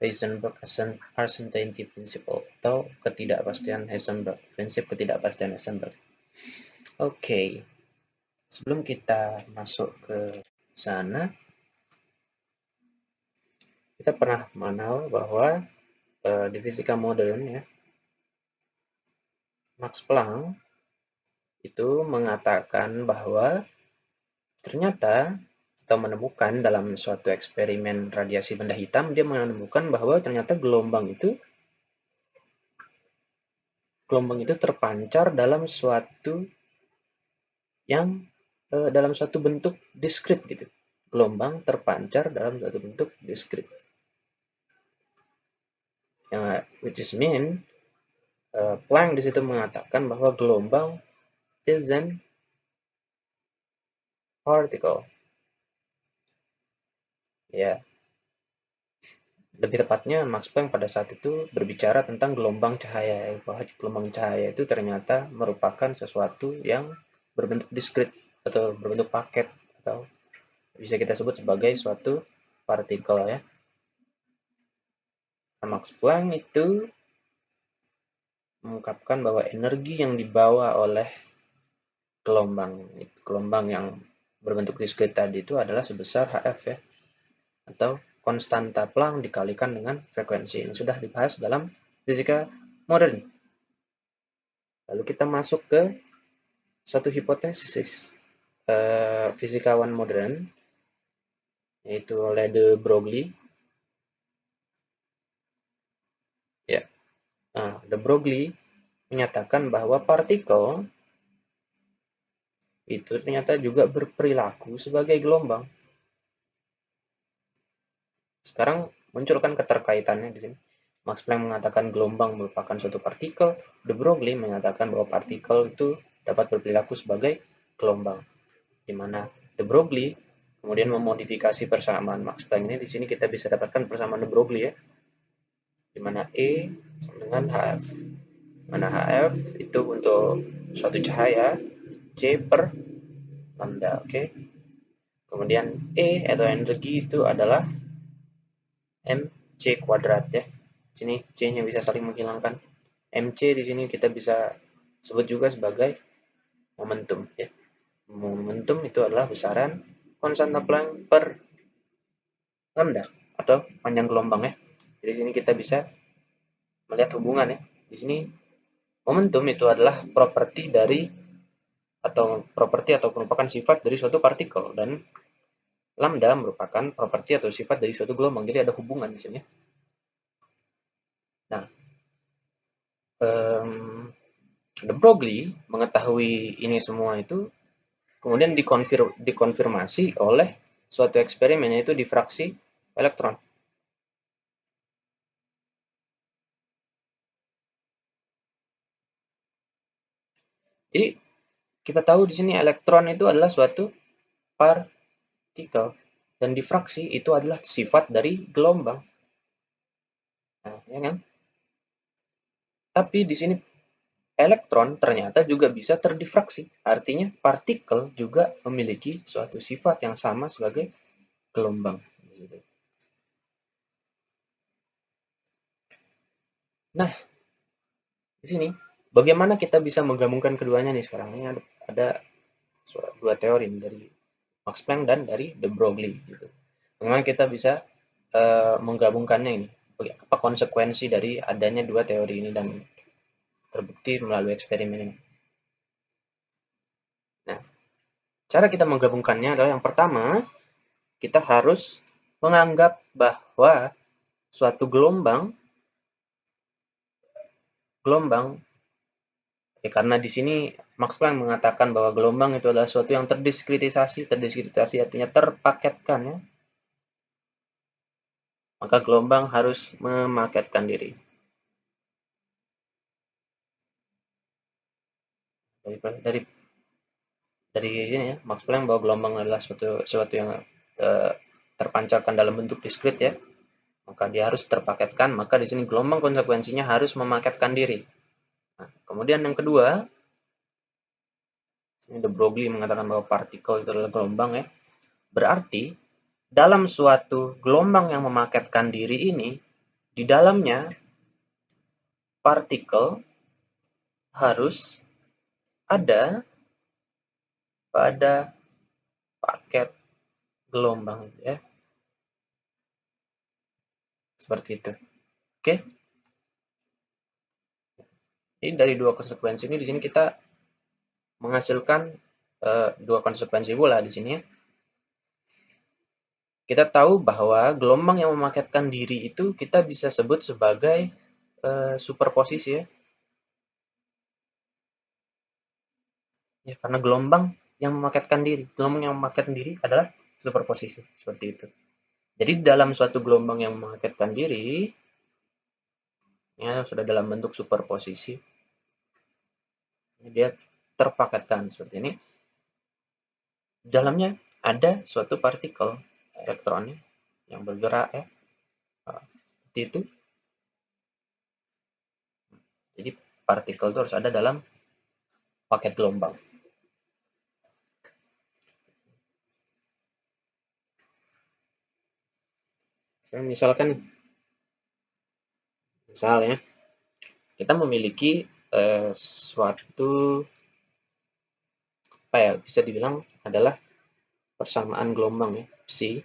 Heisenberg Uncertainty Principle atau ketidakpastian Heisenberg, prinsip ketidakpastian Heisenberg. Oke, sebelum kita masuk ke sana, kita pernah mengenal bahwa di fisika modern ya, Max Planck itu mengatakan bahwa ternyata atau menemukan dalam suatu eksperimen radiasi benda hitam, dia menemukan bahwa ternyata gelombang itu terpancar dalam suatu bentuk diskrit gitu. Gelombang terpancar dalam suatu bentuk diskrit. Which is mean Planck di situ mengatakan bahwa gelombang is an particle. Ya. Lebih tepatnya Max Planck pada saat itu berbicara tentang gelombang cahaya. Bahwa gelombang cahaya itu ternyata merupakan sesuatu yang berbentuk diskrit atau berbentuk paket atau bisa kita sebut sebagai suatu partikel ya. Max Planck itu mengungkapkan bahwa energi yang dibawa oleh gelombang yang berbentuk diskrit tadi itu adalah sebesar Hf ya, atau konstanta Planck dikalikan dengan frekuensi. Ini sudah dibahas dalam fisika modern. Lalu kita masuk ke suatu hipotesis fisikawan modern, yaitu oleh de Broglie. Ya, de Broglie menyatakan bahwa partikel itu ternyata juga berperilaku sebagai gelombang. Sekarang munculkan keterkaitannya di sini. Max Planck mengatakan gelombang merupakan suatu partikel, de Broglie mengatakan bahwa partikel itu dapat berperilaku sebagai gelombang. Di mana de Broglie kemudian memodifikasi persamaan Max Planck ini. Di sini kita bisa dapatkan persamaan de Broglie ya, di mana E sama dengan Hf. Mana Hf itu untuk suatu cahaya C per lambda, oke. Kemudian E atau energi itu adalah mc kuadrat ya. Sini C-nya bisa saling menghilangkan. mc di sini kita bisa sebut juga sebagai momentum ya. Momentum itu adalah besaran konstanta Planck per lambda atau panjang gelombang ya. Jadi sini kita bisa melihat hubungan ya. Di sini momentum itu adalah properti atau merupakan sifat dari suatu partikel, dan lambda merupakan properti atau sifat dari suatu gelombang. Jadi ada hubungan di sini. Nah, de Broglie mengetahui ini semua itu kemudian dikonfirmasi oleh suatu eksperimen, yaitu difraksi elektron. Jadi kita tahu di sini elektron itu adalah suatu partikel dan difraksi itu adalah sifat dari gelombang. Nah, ya kan? Tapi di sini elektron ternyata juga bisa terdifraksi. Artinya partikel juga memiliki suatu sifat yang sama sebagai gelombang. Nah, di sini bagaimana kita bisa menggabungkan keduanya nih sekarang? Ini ada dua teori dari Max Planck dan dari de Broglie gitu. Bagaimana kita bisa menggabungkannya ini? Apa konsekuensi dari adanya dua teori ini dan terbukti melalui eksperimen ini? Nah, cara kita menggabungkannya adalah yang pertama, kita harus menganggap bahwa suatu gelombang ya, karena di sini Max Planck mengatakan bahwa gelombang itu adalah suatu yang terdiskretasi artinya terpaketkan ya. Maka gelombang harus memaketkan diri. Dari ini ya, Max Planck bahwa gelombang adalah suatu yang terpancarkan dalam bentuk diskrit ya. Maka dia harus terpaketkan, maka di sini gelombang konsekuensinya harus memaketkan diri. Nah, kemudian yang kedua, ini de Broglie mengatakan bahwa partikel itu adalah gelombang ya. Berarti dalam suatu gelombang yang memaketkan diri ini, di dalamnya partikel harus ada pada paket gelombang, ya. Seperti itu. Oke. Jadi dari dua konsekuensi ini di sini kita menghasilkan dua konsekuensi pula di sini, ya. Kita tahu bahwa gelombang yang memaketkan diri itu kita bisa sebut sebagai superposisi, ya. Ya, karena gelombang yang memaketkan diri. Gelombang yang memaketkan diri adalah superposisi, seperti itu. Jadi dalam suatu gelombang yang memaketkan diri, ya sudah dalam bentuk superposisi, dia terpaketkan seperti ini. Dalamnya ada suatu partikel elektronnya yang bergerak, ya, seperti itu. Jadi partikel itu harus ada dalam paket gelombang. Misalnya kita memiliki suatu apa ya, bisa dibilang adalah persamaan gelombang, ya, psi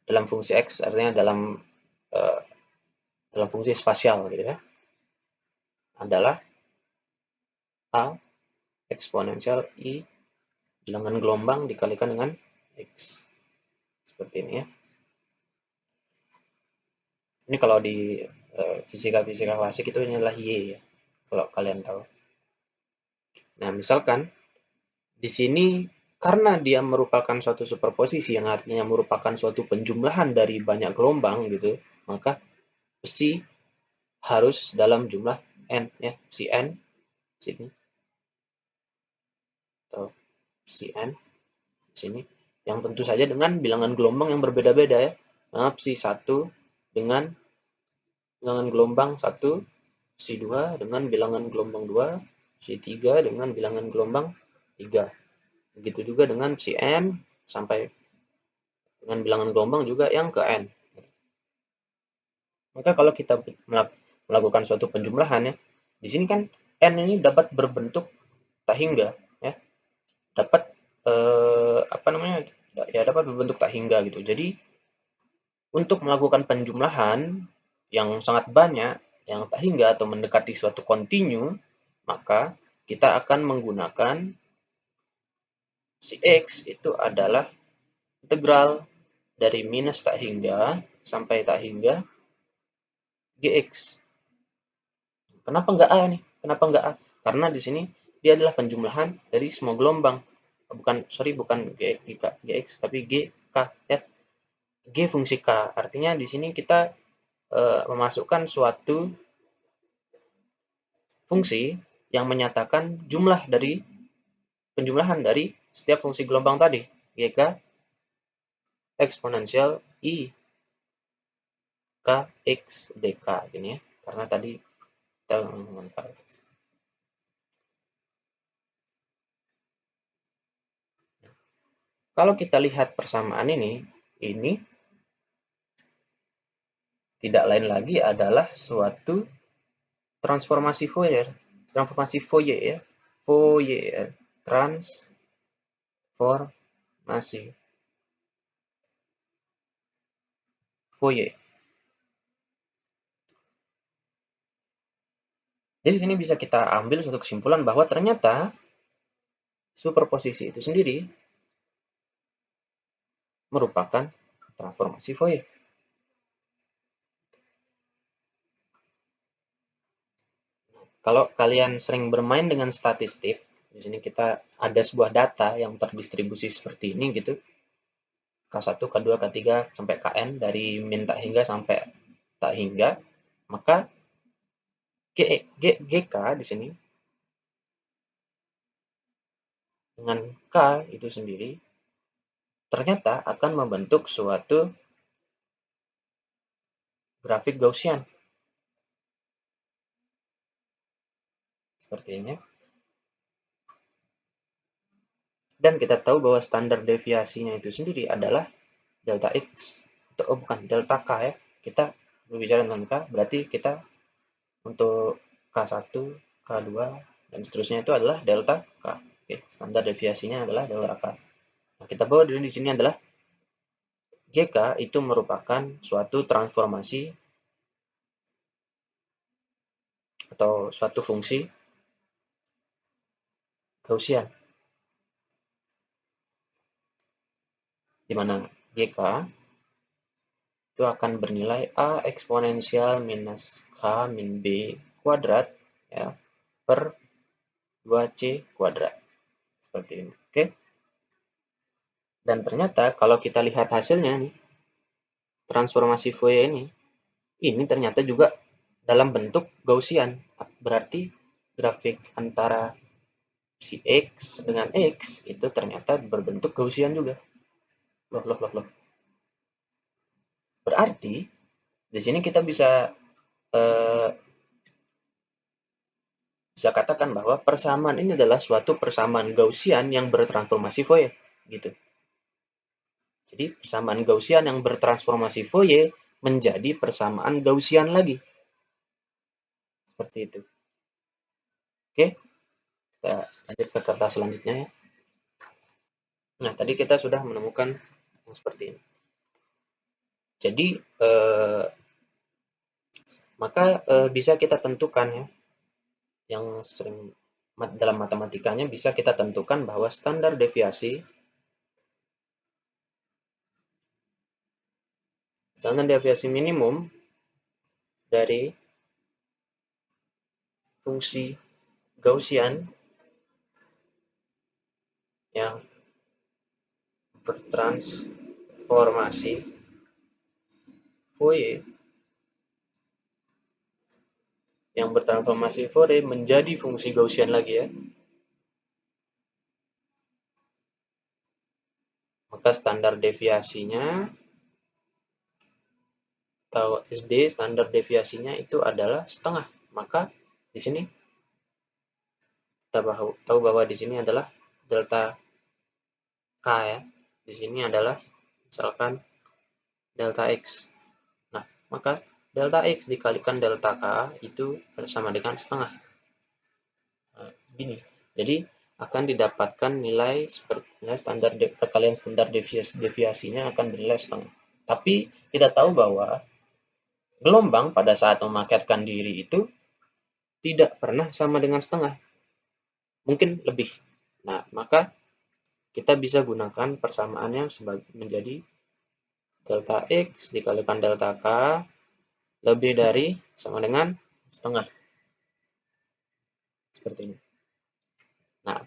dalam fungsi x, artinya dalam fungsi spasial gitu, ya, adalah a eksponensial i bilangan gelombang dikalikan dengan x, seperti ini, ya. Ini kalau di fisika-fisika klasik itu inilah y, ya, kalau kalian tahu. Nah, misalkan di sini karena dia merupakan suatu superposisi yang artinya merupakan suatu penjumlahan dari banyak gelombang gitu, maka psi harus dalam jumlah n, ya, psi n sini atau psi n sini, yang tentu saja dengan bilangan gelombang yang berbeda-beda, ya. Nah, psi 1 dengan bilangan gelombang 1, psi 2 dengan bilangan gelombang 2, psi 3 dengan bilangan gelombang 3. Begitu juga dengan psi n sampai dengan bilangan gelombang juga yang ke n. Maka kalau kita melakukan suatu penjumlahan, ya, di sini kan n ini dapat berbentuk tak hingga, ya, dapat apa namanya, ya, dapat berbentuk tak hingga gitu. Jadi untuk melakukan penjumlahan yang sangat banyak, yang tak hingga atau mendekati suatu kontinu, maka kita akan menggunakan si x itu adalah integral dari minus tak hingga sampai tak hingga gx. Kenapa nggak A nih? Kenapa nggak A? Karena di sini dia adalah penjumlahan dari semua gelombang. Bukan gx, tapi gk, ya. G fungsi k. Artinya di sini kita memasukkan suatu fungsi yang menyatakan jumlah dari penjumlahan dari setiap fungsi gelombang tadi. Gk eksponensial i kx dk ini, ya. Karena tadi kita ngomongin k. Kalau kita lihat persamaan ini tidak lain lagi adalah suatu transformasi Fourier. Transformasi Fourier, ya. Fourier. Transformasi Fourier. Jadi di sini bisa kita ambil suatu kesimpulan bahwa ternyata superposisi itu sendiri merupakan transformasi Fourier. Kalau kalian sering bermain dengan statistik, di sini kita ada sebuah data yang terdistribusi seperti ini gitu. K1, K2, K3 sampai Kn dari min tak hingga sampai tak hingga, maka GK di sini dengan K itu sendiri ternyata akan membentuk suatu grafik Gaussian. Seperti ini. Dan kita tahu bahwa standar deviasinya itu sendiri adalah delta X. Atau bukan, delta K, ya. kita berbicara tentang K, berarti kita untuk K1, K2, dan seterusnya itu adalah delta K. Oke, standar deviasinya adalah delta K. Nah, kita bawa dulu di sini adalah GK itu merupakan suatu transformasi atau suatu fungsi Gaussian, di mana GK itu akan bernilai A eksponensial minus K min B kuadrat ya, per 2C kuadrat. Seperti ini. Oke. Dan ternyata kalau kita lihat hasilnya nih, transformasi Fourier ini ternyata juga dalam bentuk Gaussian. Berarti grafik antara si X dengan X itu ternyata berbentuk Gaussian juga. Loh. Berarti di sini kita eh, bisa katakan bahwa persamaan ini adalah suatu persamaan Gaussian yang bertransformasi Fourier, gitu. Jadi persamaan Gaussian yang bertransformasi Fourier menjadi persamaan Gaussian lagi. Seperti itu. Oke, kita lanjut ke kata selanjutnya ya. Nah, tadi kita sudah menemukan yang seperti ini. Jadi, maka bisa kita tentukan ya, yang sering dalam matematikanya bisa kita tentukan bahwa standar deviasi minimum dari fungsi Gaussian yang bertransformasi Fourier menjadi fungsi Gaussian lagi ya. Maka standar deviasinya atau SD standar deviasinya itu adalah setengah. Maka di sini kita tahu bahwa di sini adalah delta K ya. Di sini adalah misalkan delta X. Nah, maka delta X dikalikan delta K itu sama dengan setengah. Nah, gini. Jadi akan didapatkan nilai sepertinya perkalian standar deviasinya akan bernilai setengah. Tapi kita tahu bahwa gelombang pada saat memaketkan diri itu tidak pernah sama dengan setengah. Mungkin lebih. Nah, maka kita bisa gunakan persamaannya menjadi delta X dikalikan delta K lebih dari sama dengan setengah. Seperti ini. Nah,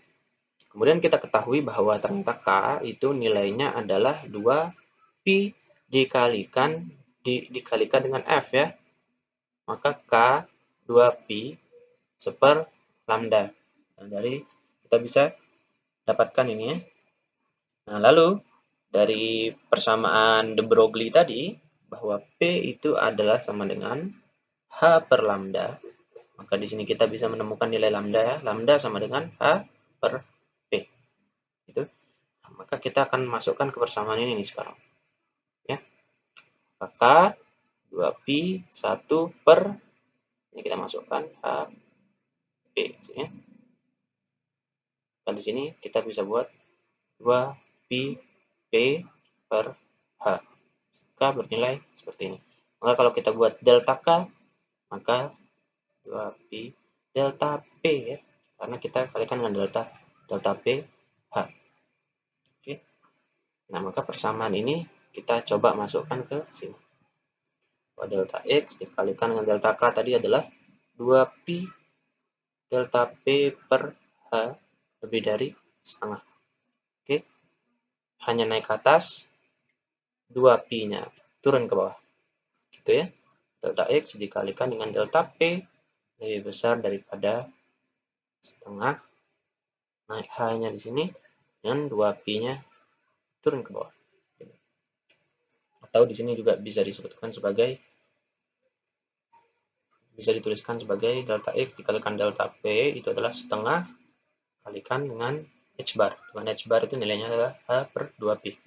kemudian kita ketahui bahwa ternyata K itu nilainya adalah 2pi dikalikan dengan F ya. Maka K 2pi seper lambda. Nah, dari kita bisa dapatkan ini ya. Nah, lalu dari persamaan de Broglie tadi bahwa P itu adalah sama dengan H per lambda. Maka di sini kita bisa menemukan nilai lambda ya. Lambda sama dengan H per P. Itu. Nah, maka kita akan masukkan ke persamaan ini nih sekarang. Ya. Maka 2pi 1 per ini kita masukkan H P ya. Dan di sini kita bisa buat 2pi P per H. K bernilai seperti ini. Maka kalau kita buat delta K, maka 2pi delta P ya. Karena kita kalikan dengan delta P H. Oke. Nah, maka persamaan ini kita coba masukkan ke sini. Bahwa delta X dikalikan dengan delta K tadi adalah 2pi delta P per H lebih dari setengah. Oke. Hanya naik ke atas, 2pi-nya turun ke bawah. Gitu ya. Delta X dikalikan dengan delta P lebih besar daripada setengah. Naik H-nya di sini dan 2pi-nya turun ke bawah. Atau di sini juga bisa dituliskan sebagai delta X dikalikan delta P itu adalah setengah kalikan dengan H bar. Dengan H bar itu nilainya adalah H per 2pi.